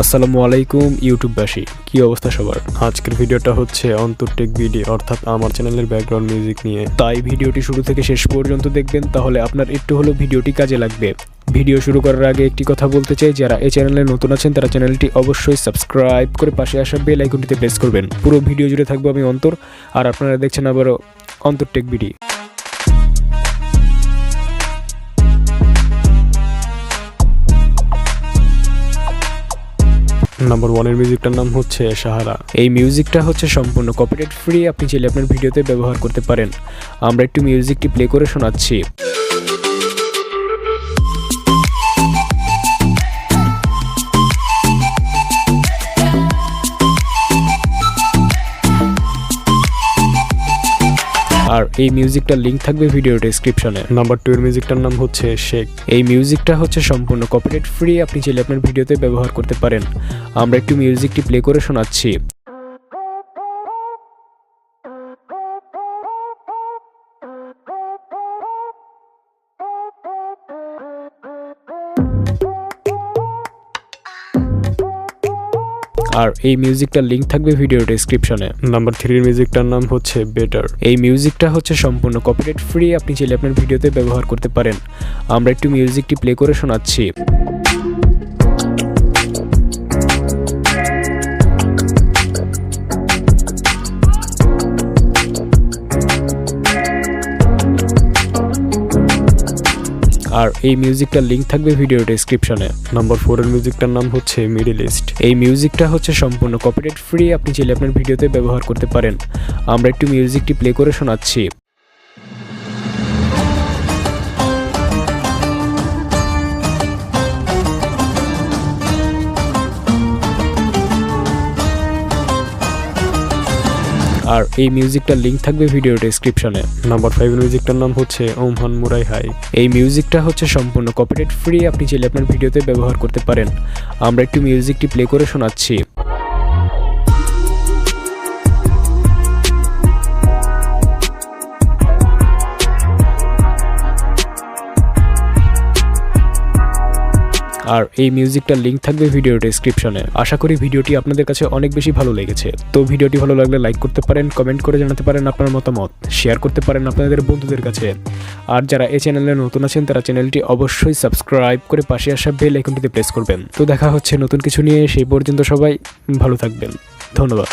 আসসালামু আলাইকুম ইউটিউববাসী, কি অবস্থা সবার। আজকের ভিডিওটা হচ্ছে অন্তর টেক ভিডিও অর্থাৎ আমার চ্যানেলের ব্যাকগ্রাউন্ড মিউজিক নিয়ে। তাই ভিডিওটি শুরু থেকে শেষ পর্যন্ত দেখবেন, তাহলে আপনার একটু হলেও ভিডিওটি কাজে লাগবে। ভিডিও শুরু করার আগে একটি কথা বলতে চাই, যারা এই চ্যানেলে নতুন আছেন তারা চ্যানেলটি অবশ্যই সাবস্ক্রাইব করে পাশে আসা বেল আইকনটিতে প্রেস করবেন। পুরো ভিডিও জুড়ে থাকবো আমি অন্তর, আর আপনারা দেখছেন আবারও অন্তর টেক ভিডিও। নাম্বার 1 এর মিউজিকটার নাম হচ্ছে সাহারা। এই মিউজিকটা হচ্ছে সম্পূর্ণ কপিরাইট ফ্রি, আপনি চাইলে আপনার ভিডিওতে ব্যবহার করতে পারেন। আমরা একটু মিউজিকটি প্লে করে শোনাচ্ছি। আর এই মিউজিকটার লিংক থাকবে ভিডিও ডেসক্রিপশনে। নাম্বার 2 এর মিউজিকটার নাম হচ্ছে শেক। এই মিউজিকটা হচ্ছে সম্পূর্ণ কপিরাইট ফ্রি, আপনি চাইলে আপনার ভিডিওতে ব্যবহার করতে পারেন। আমরা একটু মিউজিকটি প্লে করে শোনাচ্ছি। আর এই মিউজিকটার লিংক থাকবে ভিডিও ডেসক্রিপশনে। নাম্বার 3 এর মিউজিকটার নাম হচ্ছে বেটার। এই মিউজিকটা হচ্ছে সম্পূর্ণ কপিরাইট ফ্রি, আপনি চাইলে আপনার ভিডিওতে ব্যবহার করতে পারেন। আমরা একটু মিউজিকটি প্লে করে শোনাচ্ছি। আর এই মিউজিকটার লিংক থাকবে ভিডিও ডেসক্রিপশনে। নাম্বার 4 এর মিউজিকটার নাম হচ্ছে মিডল ইস্ট। এই মিউজিকটা হচ্ছে সম্পূর্ণ কপিরাইট ফ্রি, আপনি চাইলে আপনার ভিডিওতে ব্যবহার করতে পারেন। আমরা একটু মিউজিকটি প্লে করে শোনাচ্ছি। আর এই মিউজিকটার লিংক থাকবে ভিডিও ডেসক্রিপশনে। নাম্বার 5 এর মিউজিকটার নাম হচ্ছে ওমহান মুরাই হাই। এই মিউজিকটা হচ্ছে সম্পূর্ণ কপিরাইট ফ্রি, আপনি চাইলে আপনার ভিডিওতে ব্যবহার করতে পারেন। আমরা একটু মিউজিকটি প্লে করে শোনাচ্ছি। আর এই মিউজিকটার লিংক থাকবে ভিডিও ডেসক্রিপশনে। আশা করি ভিডিওটি আপনাদের কাছে অনেক বেশি ভালো লেগেছে। তো ভিডিওটি ভালো লাগলে লাইক করতে পারেন, কমেন্ট করে জানাতে পারেন আপনার মতামত, শেয়ার করতে পারেন আপনাদের বন্ধুদের কাছে। আর যারা এই চ্যানেলে নতুন আছেন তারা চ্যানেলটি অবশ্যই সাবস্ক্রাইব করে পাশে আসা বেল আইকনটিতে প্রেস করবেন। তো দেখা হচ্ছে নতুন কিছু নিয়ে, সেই পর্যন্ত সবাই ভালো থাকবেন। ধন্যবাদ।